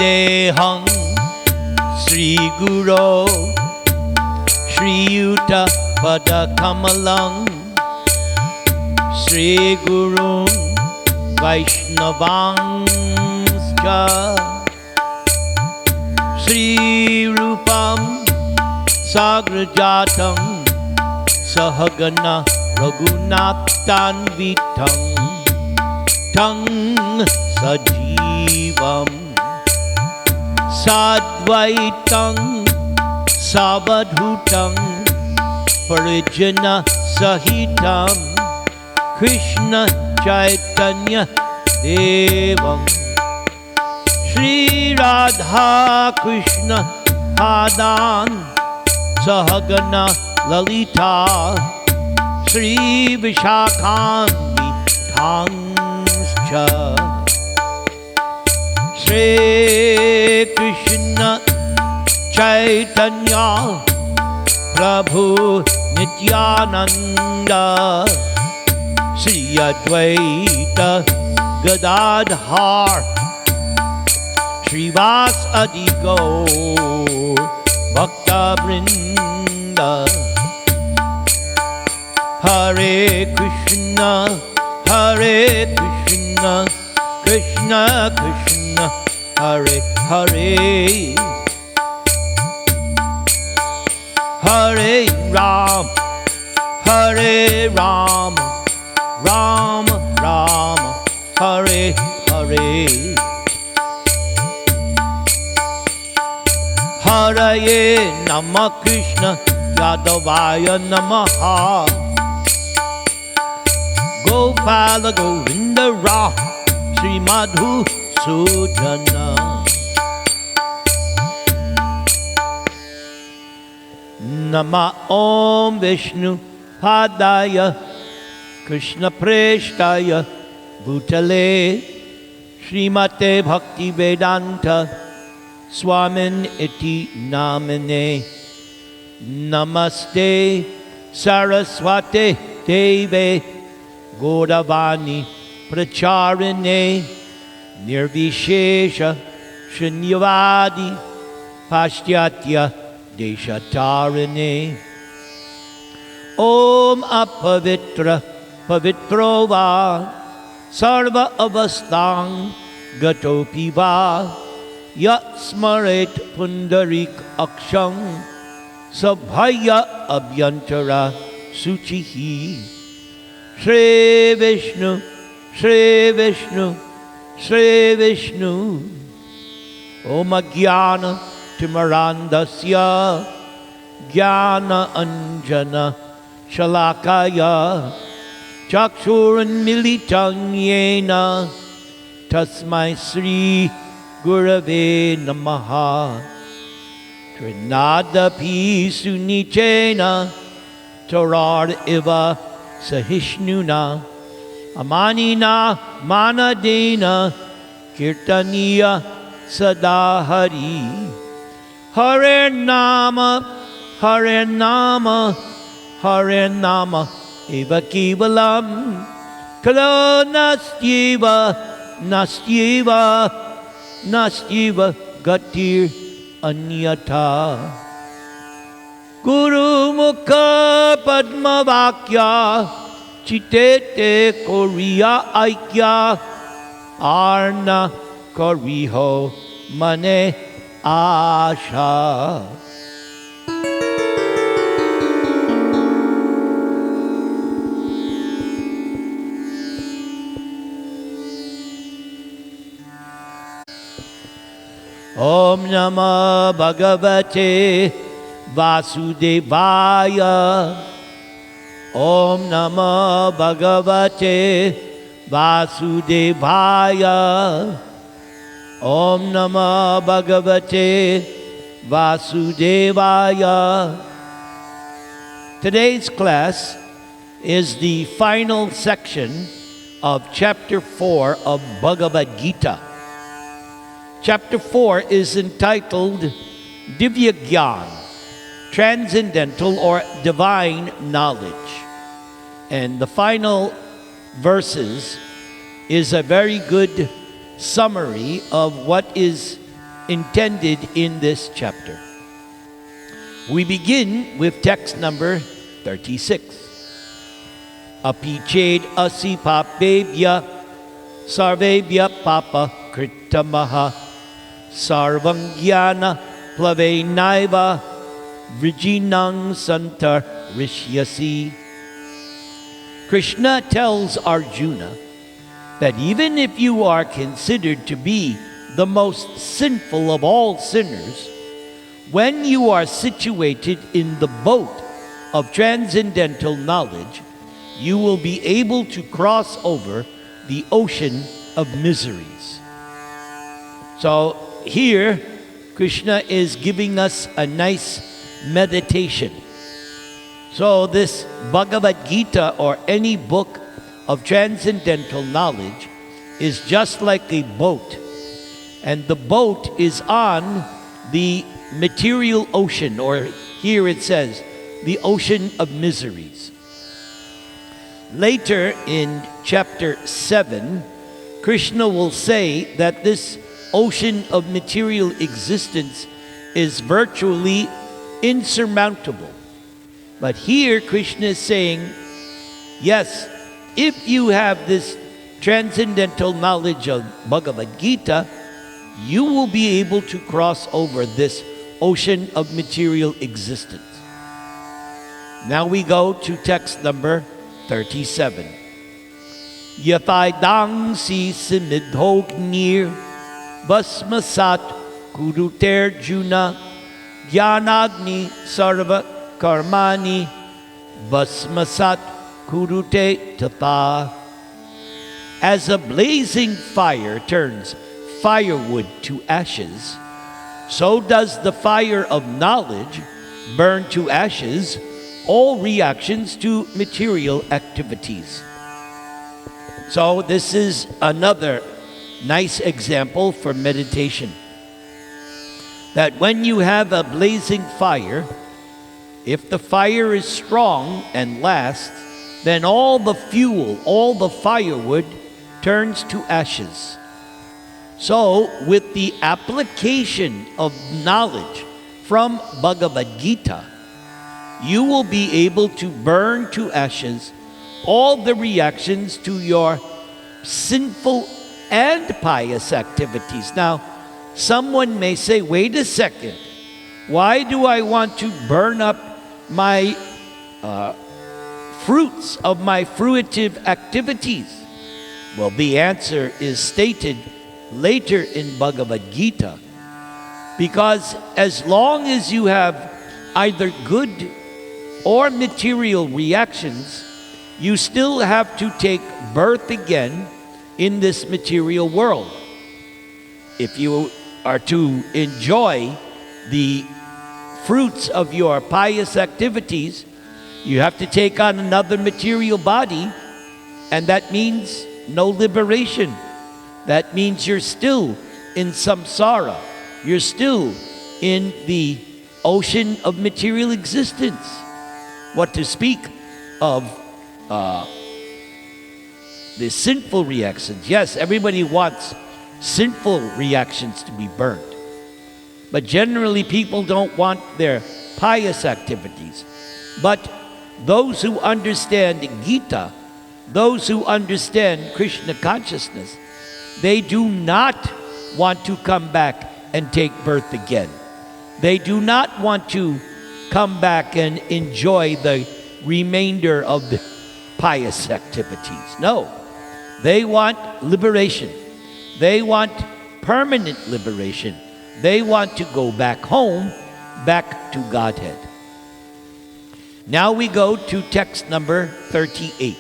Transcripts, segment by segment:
Vandeham Sri Guru Sri Yuta Padakamalam Sri Guru Vaishnavangscha Sri Rupam Sagrajatam Sahagana Raghunathanvitam Tang Sajivam Sadvaitam Savadhutam Parijana Sahitam Krishna Chaitanya Devam Shri Radha Krishna Padan Sahagana Lalita Shri Vishakhanvi Tanscha Shri Krishna Chaitanya Prabhu Nityananda Shri Advaita Gadadhar Srivas Adi Gaur Bhakta Vrinda Hare Krishna Krishna Krishna Hare Hare Hare Ram Ram Ram Hare Hare Hare Nama Krishna Yadavaya Namaha Gopala Govinda Ra Sri Madhu Sudana Nama Om Vishnu Padaya Krishna Preshtaya Bhutale Srimate Bhakti Vedanta Swamin Iti Namane Namaste Saraswate Deve Gauravani Pracharine Nirvishesha Shunyavadi Pashyatya Deshatarine Om Apavitra Pavitrova Sarva Avastang Gatopiva Yat Smaret Pundarik Aksham Sabhaya Abhyantara Suchihi Shri Vishnu Om Jnana Timarandasya Jnana Anjana Shalakaya Chakshurunmilitam Yena Tasmai Sri Gurave Namaha Trinadapi Sunichena Tarar Iva Sahishnuna Amanina Manadena Kirtaniya Sadahari Hare Nama Eva Kevalam Kalo Nastyeva Gatir Anyata Guru Mukha Padma Vakya Chitete Korea Aikya Arna Koriho Mane Asha Om Namah Bhagavate Vasudevaya Om Namah Bhagavate Vasudevaya Om Namah Bhagavate Vasudevaya. Today's class is the final section of Chapter 4 of Bhagavad Gita. Chapter 4 is entitled Divya Gyan, Transcendental or Divine Knowledge. And the final verses is a very good summary of what is intended in this chapter. We begin with text number 36. Api ched asi papebhya sarvebhya papa kritamaha sarvam jnana plavenaiva vrijinang santar rishyasi. Krishna tells Arjuna that even if you are considered to be the most sinful of all sinners, when you are situated in the boat of transcendental knowledge, you will be able to cross over the ocean of miseries. So here, Krishna is giving us a nice meditation. So this Bhagavad Gita, or any book of transcendental knowledge, is just like a boat. And the boat is on the material ocean, or here it says, the ocean of miseries. Later in chapter 7, Krishna will say that this ocean of material existence is virtually insurmountable. But here Krishna is saying, yes, if you have this transcendental knowledge of Bhagavad Gita, you will be able to cross over this ocean of material existence. Now we go to text number 37. Yathaidang si simidhognir basmasat kuruter juna jnanagni sarva karmani basmasat kurute tatha. As a blazing fire turns firewood to ashes, so does the fire of knowledge burn to ashes all reactions to material activities. So this is another nice example for meditation. That when you have a blazing fire, if the fire is strong and lasts, then all the fuel, all the firewood turns to ashes. So, with the application of knowledge from Bhagavad Gita, you will be able to burn to ashes all the reactions to your sinful and pious activities. Now, someone may say, wait a second, why do I want to burn up my fruits of my fruitive activities? Well, the answer is stated later in Bhagavad Gita. Because as long as you have either good or material reactions, you still have to take birth again in this material world. If you are to enjoy the fruits of your pious activities, you have to take on another material body, and that means no liberation. That means you're still in samsara. You're still in the ocean of material existence. What to speak of the sinful reactions. Yes, everybody wants sinful reactions to be burnt. But generally people don't want their pious activities. But those who understand Gita, those who understand Krishna consciousness, they do not want to come back and take birth again. They do not want to come back and enjoy the remainder of the pious activities. No. They want liberation. They want permanent liberation. They want to go back home, back to Godhead. Now we go to text number 38.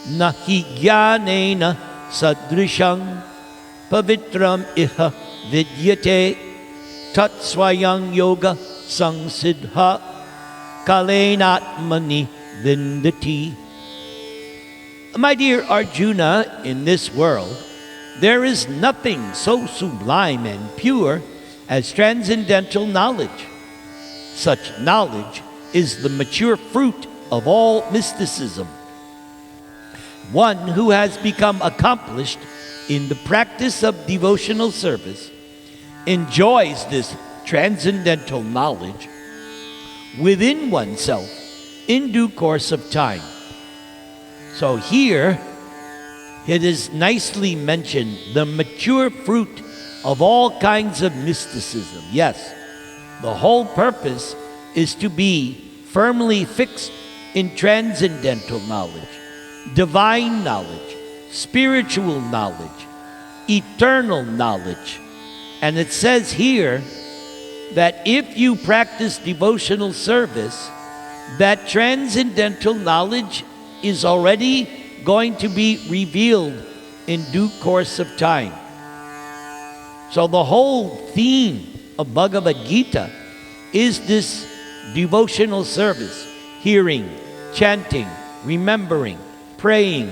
Nahi jnanena sadrishang pavitram iha vidyate tat swayang yoga samsiddha kalenatmani vindati. My dear Arjuna, in this world, there is nothing so sublime and pure as transcendental knowledge. Such knowledge is the mature fruit of all mysticism. One who has become accomplished in the practice of devotional service enjoys this transcendental knowledge within oneself in due course of time. So here, it is nicely mentioned, the mature fruit of all kinds of mysticism. Yes, the whole purpose is to be firmly fixed in transcendental knowledge, divine knowledge, spiritual knowledge, eternal knowledge. And it says here that if you practice devotional service, that transcendental knowledge is already going to be revealed in due course of time. So the whole theme of Bhagavad Gita is this devotional service: hearing, chanting, remembering, praying,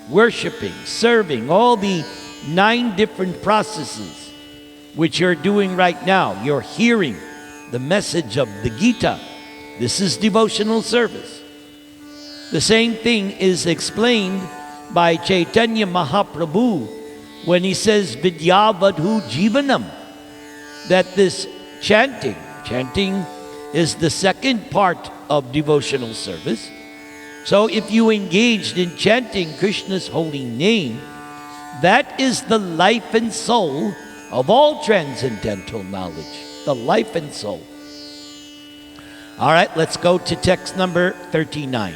worshiping, serving, all the 9 different processes which you're doing right now. You're hearing the message of the Gita. This is devotional service. The same thing is explained by Chaitanya Mahaprabhu when he says Vidyavadhu Jivanam, that this chanting is the second part of devotional service. So if you engaged in chanting Krishna's holy name, that is the life and soul of all transcendental knowledge, the life and soul. All right, let's go to text number 39.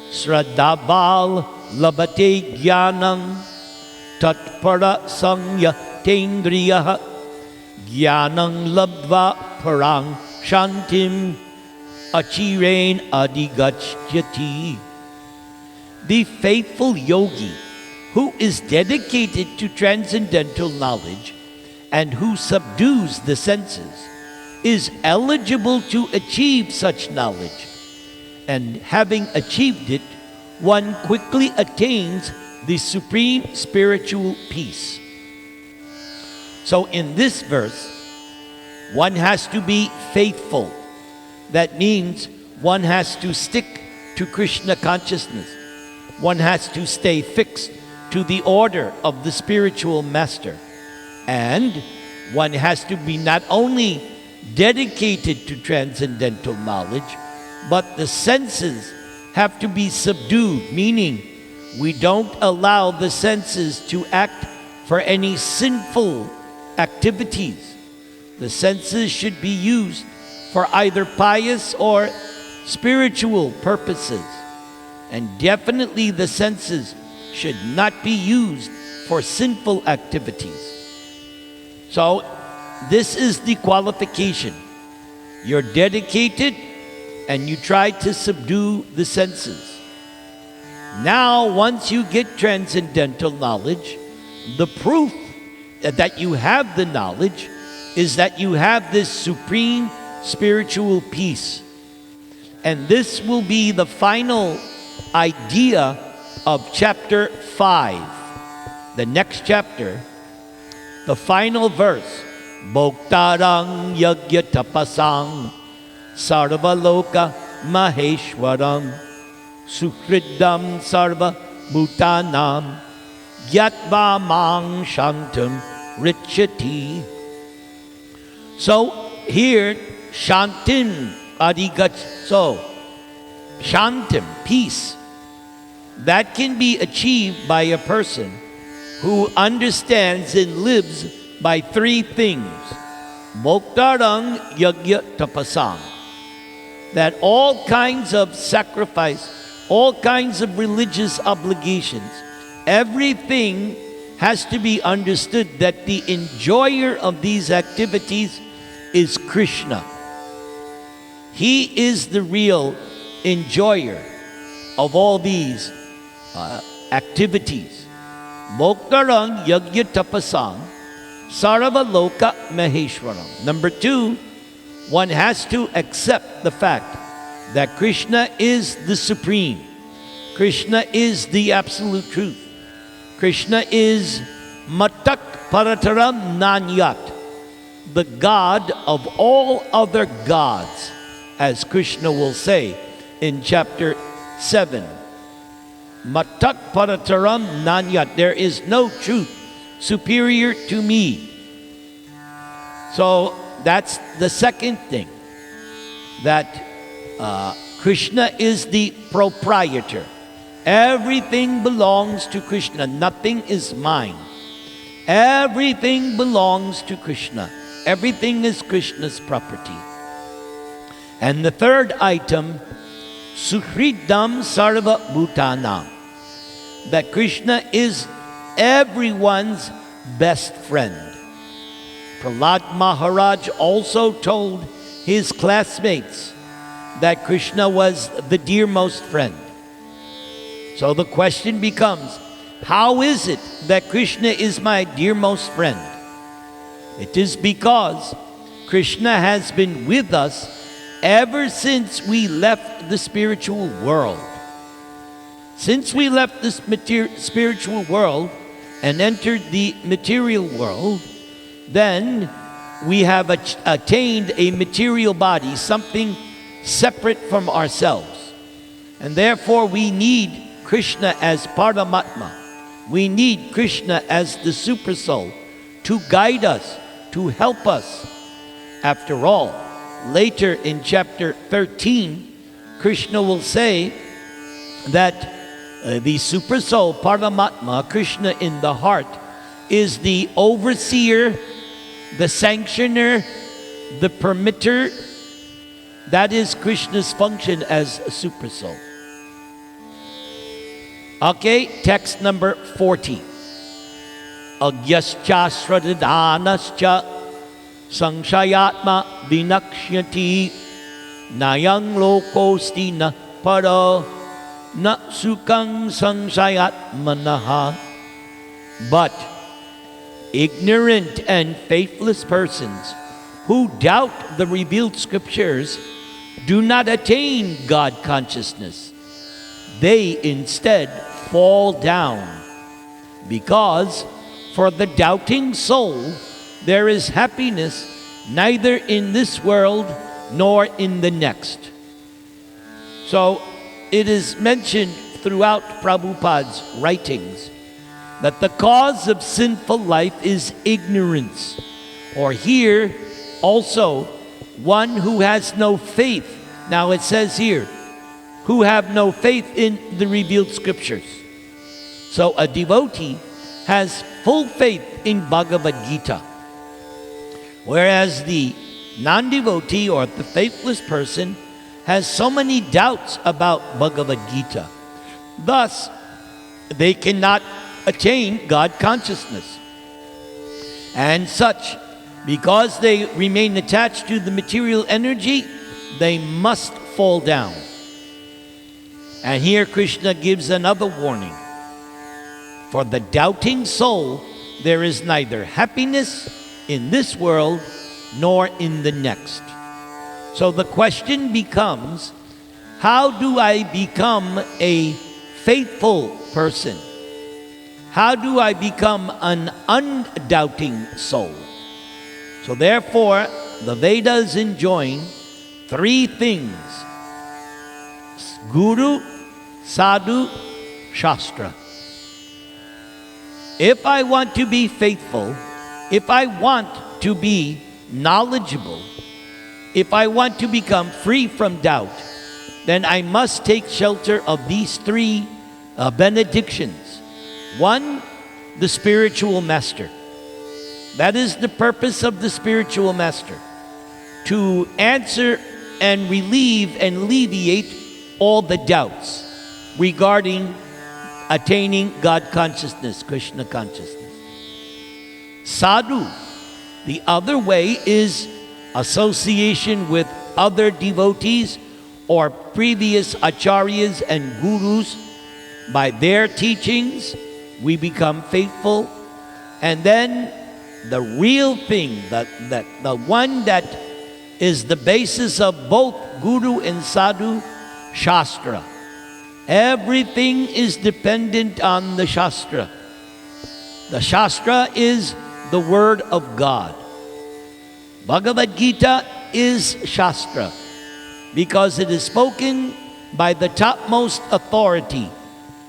Sradhaval labate jnanam tatpara sanya tendriya jnanam labdva parang shantim achiren adigachyati. The faithful yogi who is dedicated to transcendental knowledge and who subdues the senses is eligible to achieve such knowledge. And having achieved it, one quickly attains the supreme spiritual peace. So in this verse, one has to be faithful. That means one has to stick to Krishna consciousness. One has to stay fixed to the order of the spiritual master. And one has to be not only dedicated to transcendental knowledge, but the senses have to be subdued, meaning we don't allow the senses to act for any sinful activities. The senses should be used for either pious or spiritual purposes. And definitely the senses should not be used for sinful activities. So this is the qualification. You're dedicated and you try to subdue the senses. Now, once you get transcendental knowledge, the proof that you have the knowledge is that you have this supreme spiritual peace. And this will be the final idea of chapter 5. The next chapter, the final verse, Bhoktarang yagya tapasang sarvaloka maheshwaram sukridam sarva bhutanam gyatva mang shantam richati. So here, shantim adigach, so shantim, peace, that can be achieved by a person who understands and lives by 3 things. Bhoktarang yagya tapasang, that all kinds of sacrifice, all kinds of religious obligations, everything has to be understood that the enjoyer of these activities is Krishna. He is the real enjoyer of all these activities. Bhoktarang yagya tapasang sarvaloka maheshwaram. Number 2, one has to accept the fact that Krishna is the supreme. Krishna is the absolute truth. Krishna is matak parataram nanyat, the God of all other gods, as Krishna will say in chapter 7. Matak parataram nanyat, there is no truth superior to me. So that's the second thing, that Krishna is the proprietor. Everything belongs to Krishna. Nothing is mine. Everything belongs to Krishna. Everything is Krishna's property. And the third item, Suhridam Sarva Bhutanam, that Krishna is everyone's best friend. Prahlad Maharaj also told his classmates that Krishna was the dearmost friend. So the question becomes, how is it that Krishna is my dearmost friend? It is because Krishna has been with us ever since we left the spiritual world. Since we left this spiritual world and entered the material world, then we have attained a material body, something separate from ourselves. And therefore we need Krishna as Paramatma. We need Krishna as the Super Soul to guide us, to help us. After all, later in chapter 13, Krishna will say that the Super Soul, Paramatma, Krishna in the heart, is the overseer, the sanctioner, the permitter. That is Krishna's function as a Super Soul. Okay, text number 40. Agyascha sradhanascha Sankshayatma vinakshyati Nayang lokosti na para Na sukang sankshayatmanaha. But ignorant and faithless persons who doubt the revealed scriptures do not attain God consciousness. They instead fall down, because for the doubting soul there is happiness neither in this world nor in the next. So it is mentioned throughout Prabhupada's writings that the cause of sinful life is ignorance, or here also one who has no faith. Now it says here, who have no faith in the revealed scriptures. So a devotee has full faith in Bhagavad Gita, whereas the non-devotee or the faithless person has so many doubts about Bhagavad Gita. Thus, they cannot attain God consciousness. And such, because they remain attached to the material energy, they must fall down. And here Krishna gives another warning. For the doubting soul, there is neither happiness in this world nor in the next. So the question becomes, how do I become a faithful person? How do I become an undoubting soul? So therefore, the Vedas enjoin three things: Guru, Sadhu, Shastra. If I want to be faithful, if I want to be knowledgeable, if I want to become free from doubt, then I must take shelter of these three benedictions. One, the spiritual master. That is the purpose of the spiritual master, to answer and relieve and alleviate all the doubts regarding attaining God consciousness, Krishna consciousness. Sadhu, the other way, is association with other devotees or previous acharyas and gurus. By their teachings, we become faithful. And then the real thing, the one that is the basis of both Guru and Sadhu, Shastra. Everything is dependent on the Shastra. The Shastra is the Word of God. Bhagavad Gita is Shastra because it is spoken by the topmost authority,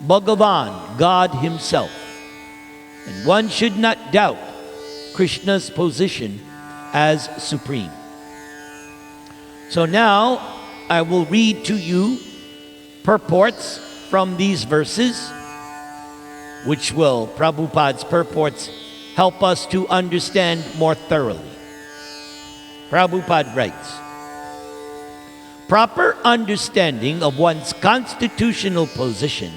Bhagavan, God Himself. And one should not doubt Krishna's position as supreme. So now I will read to you purports from these verses, which will, Prabhupada's purports, help us to understand more thoroughly. Prabhupada writes, proper understanding of one's constitutional position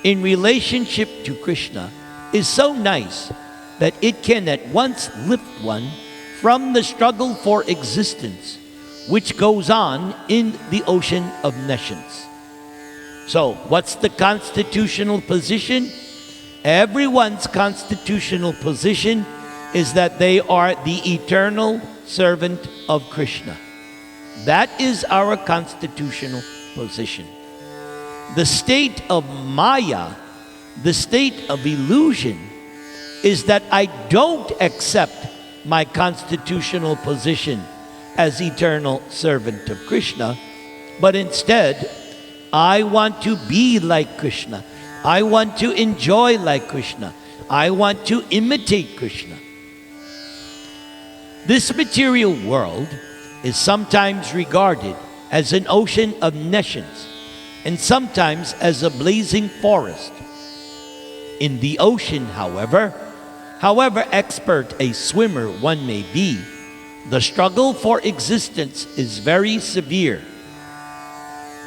in relationship to Krishna is so nice that it can at once lift one from the struggle for existence which goes on in the ocean of nescience. So, what's the constitutional position? Everyone's constitutional position is that they are the eternal servant of Krishna. That is our constitutional position. The state of Maya, the state of illusion, is that I don't accept my constitutional position as eternal servant of Krishna, but instead, I want to be like Krishna. I want to enjoy like Krishna. I want to imitate Krishna. This material world is sometimes regarded as an ocean of nescience and sometimes as a blazing forest. In the ocean, however expert a swimmer one may be, the struggle for existence is very severe.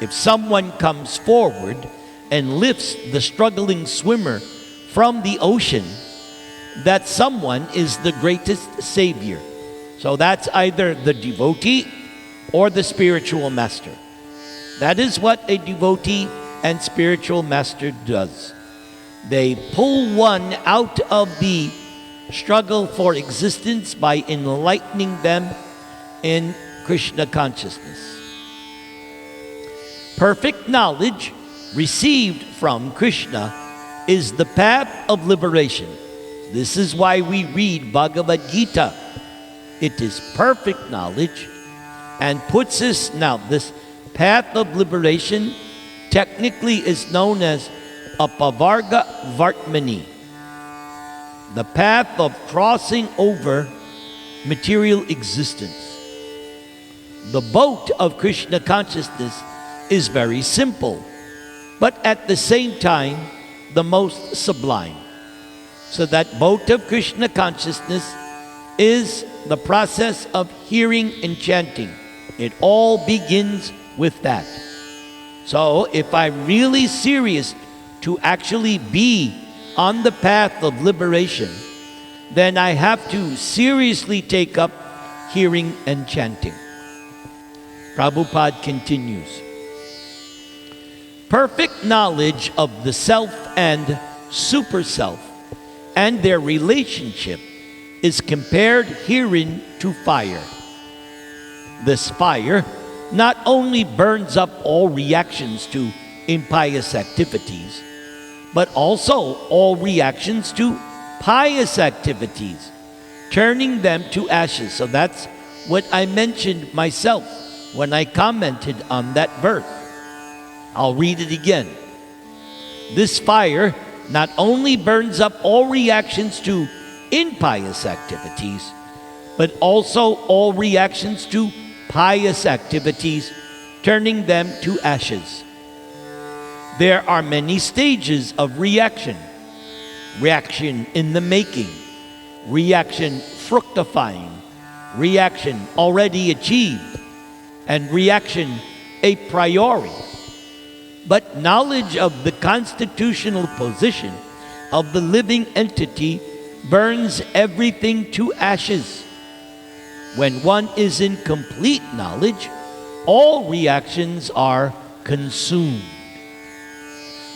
If someone comes forward and lifts the struggling swimmer from the ocean, that someone is the greatest savior. So that's either the devotee or the spiritual master. That is what a devotee and spiritual master does. They pull one out of the struggle for existence by enlightening them in Krishna consciousness. Perfect knowledge received from Krishna is the path of liberation. This is why we read Bhagavad Gita. It is perfect knowledge and puts us, now this path of liberation technically is known as Apavarga Vartmani, the path of crossing over material existence. The boat of Krishna consciousness is very simple, but at the same time, the most sublime. So that boat of Krishna consciousness is the process of hearing and chanting. It all begins with that. So if I'm really serious to actually be on the path of liberation, then I have to seriously take up hearing and chanting. Prabhupada continues. Perfect knowledge of the self and super self and their relationship is compared herein to fire. This fire not only burns up all reactions to impious activities, but also all reactions to pious activities, turning them to ashes. So that's what I mentioned myself when I commented on that verse. I'll read it again. This fire not only burns up all reactions to impious activities, but also all reactions to pious activities, turning them to ashes. There are many stages of reaction. Reaction in the making, reaction fructifying, reaction already achieved, and reaction a priori. But knowledge of the constitutional position of the living entity burns everything to ashes. When one is in complete knowledge, all reactions are consumed.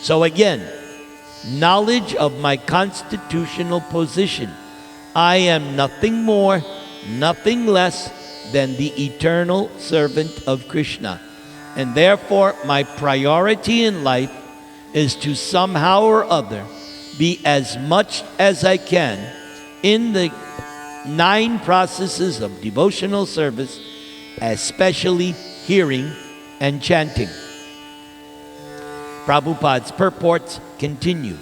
So again, knowledge of my constitutional position. I am nothing more, nothing less than the eternal servant of Krishna. And therefore, my priority in life is to somehow or other be as much as I can in the 9 processes of devotional service, especially hearing and chanting. Prabhupada's purports continue.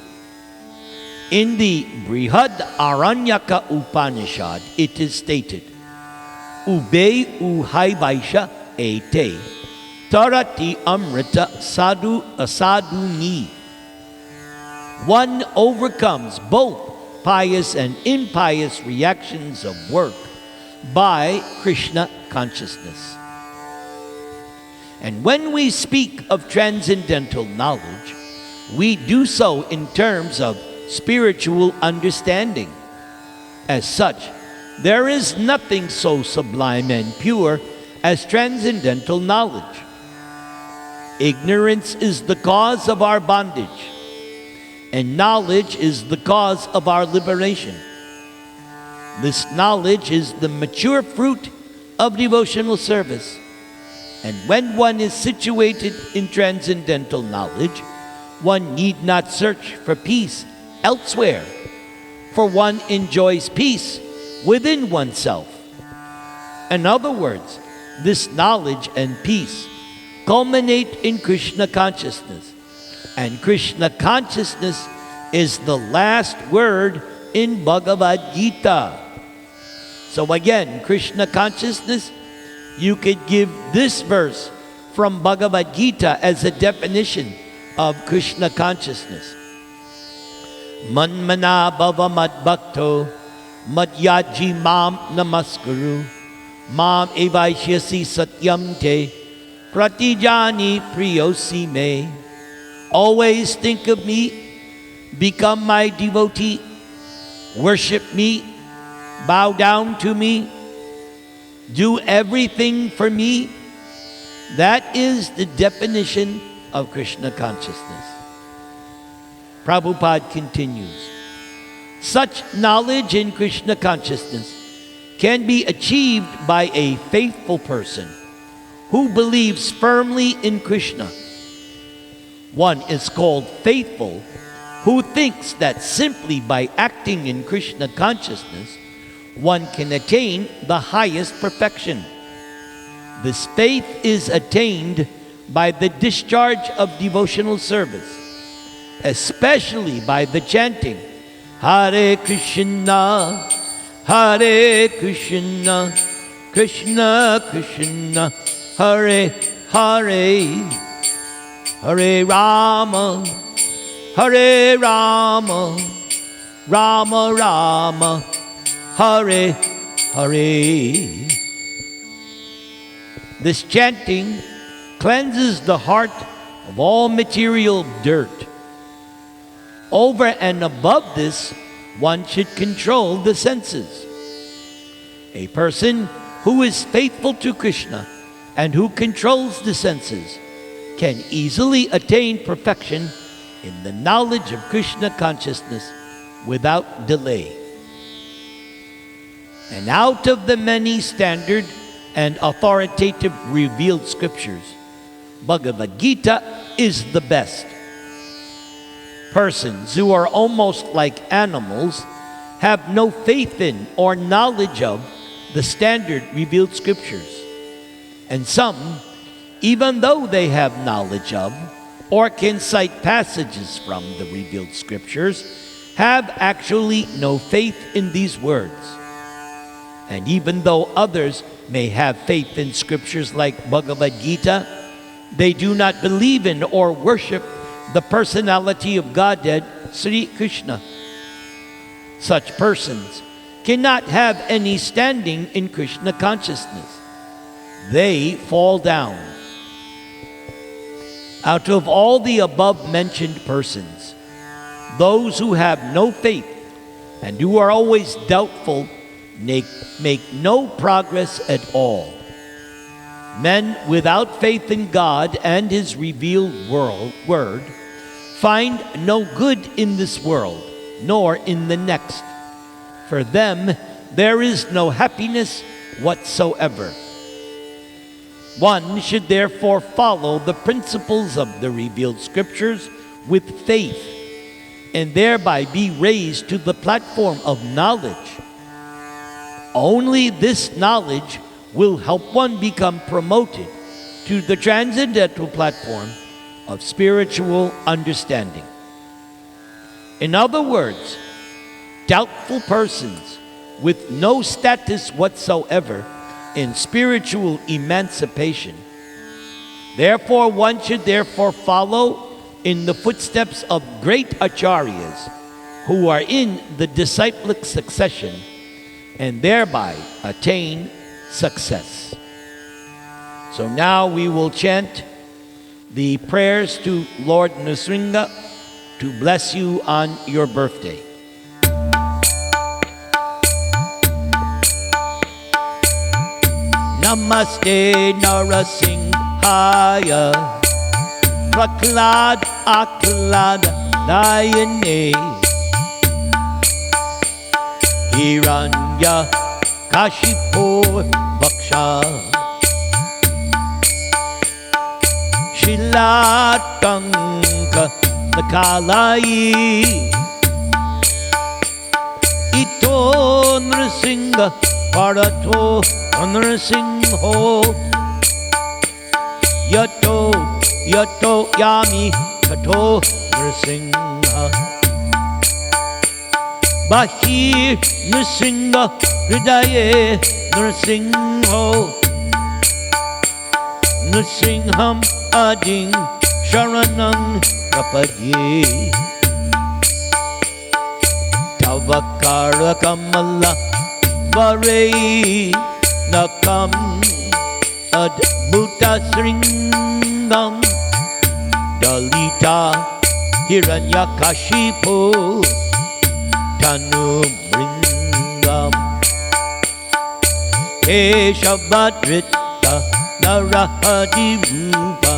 In the Brihad Aranyaka Upanishad, it is stated, ube uhai vaisha ete, tarati amrita sadhu asadu ni. One overcomes both pious and impious reactions of work by Krishna consciousness. And when we speak of transcendental knowledge, we do so in terms of spiritual understanding. As such, there is nothing so sublime and pure as transcendental knowledge. Ignorance is the cause of our bondage, and knowledge is the cause of our liberation. This knowledge is the mature fruit of devotional service. And when one is situated in transcendental knowledge, one need not search for peace elsewhere, for one enjoys peace within oneself. In other words, this knowledge and peace culminate in Krishna consciousness, and Krishna consciousness is the last word in Bhagavad Gita. So again, Krishna consciousness, you could give this verse from Bhagavad Gita as a definition of Krishna consciousness. Manmana bhava madbhakto madhyaji mam namaskuru mam evaishyasi satyam te pratijani priyosi me. Always think of me, become my devotee, worship me, bow down to me, do everything for me. That is the definition of Krishna consciousness. Prabhupada continues, such knowledge in Krishna consciousness can be achieved by a faithful person who believes firmly in Krishna. One is called faithful who thinks that simply by acting in Krishna consciousness, one can attain the highest perfection. This faith is attained by the discharge of devotional service, especially by the chanting Hare Krishna, Hare Krishna, Krishna Krishna, Hare Hare, Hare Rama, Hare Rama, Rama Rama, Hare Hare. This chanting cleanses the heart of all material dirt. Over and above this, one should control the senses. A person who is faithful to Krishna and who controls the senses can easily attain perfection in the knowledge of Krishna consciousness without delay. And out of the many standard and authoritative revealed scriptures, Bhagavad Gita is the best. Persons who are almost like animals have no faith in or knowledge of the standard revealed scriptures. And some, even though they have knowledge of or can cite passages from the revealed scriptures, have actually no faith in these words. And even though others may have faith in scriptures like Bhagavad Gita, they do not believe in or worship the personality of Godhead, Sri Krishna. Such persons cannot have any standing in Krishna consciousness. They fall down. Out of all the above mentioned persons, those who have no faith and who are always doubtful make no progress at all. Men without faith in God and His revealed word find no good in this world, nor in the next. For them, there is no happiness whatsoever. One should therefore follow the principles of the revealed scriptures with faith, and thereby be raised to the platform of knowledge. Only this knowledge will help one become promoted to the transcendental platform of spiritual understanding. In other words, doubtful persons with no status whatsoever in spiritual emancipation. Therefore, one should therefore follow in the footsteps of great acharyas who are in the disciplic succession and thereby attain success. So now we will chant the prayers to Lord Nrsimha to bless you on your birthday. Namaste Narasimhaya Prahlad Aklad Dayane Hiranya Kashipo Vaksha Shilatanka Nakalai Ito Nrsimha Parato Nrsimho Yato Yami Kato Nrsimha Bahir Nrsimha Hridaye Nrsimho Nrsimham Ading Sharanang Prapadye Tavakara Kamala Vare Nakam Adbhuta Sringam Dalita Hiranyakashipu Tanu Bringam Keshavadrita Narahadi Rupa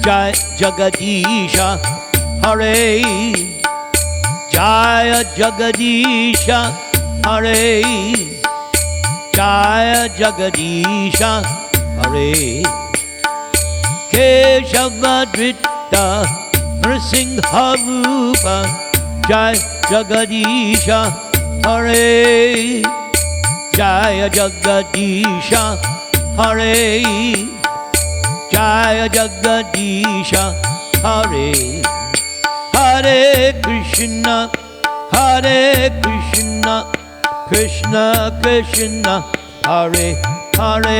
Jai Jagadisha Hare Jaya Jagadisha Hare Jaya Jagadisha Hare Keshavadrita Nrsimha Rupa Jai Jagadisha Hare Jaya Jagadisha Hare Jaya Jagadisha Hare Hare Krishna Krishna Krishna Hare Hare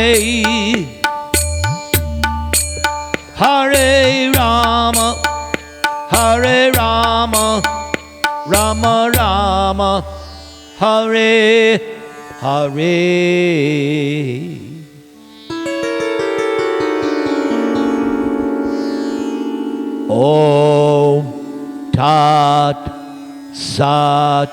Hare Rama Rama Rama Hare Hare Om Tat Sat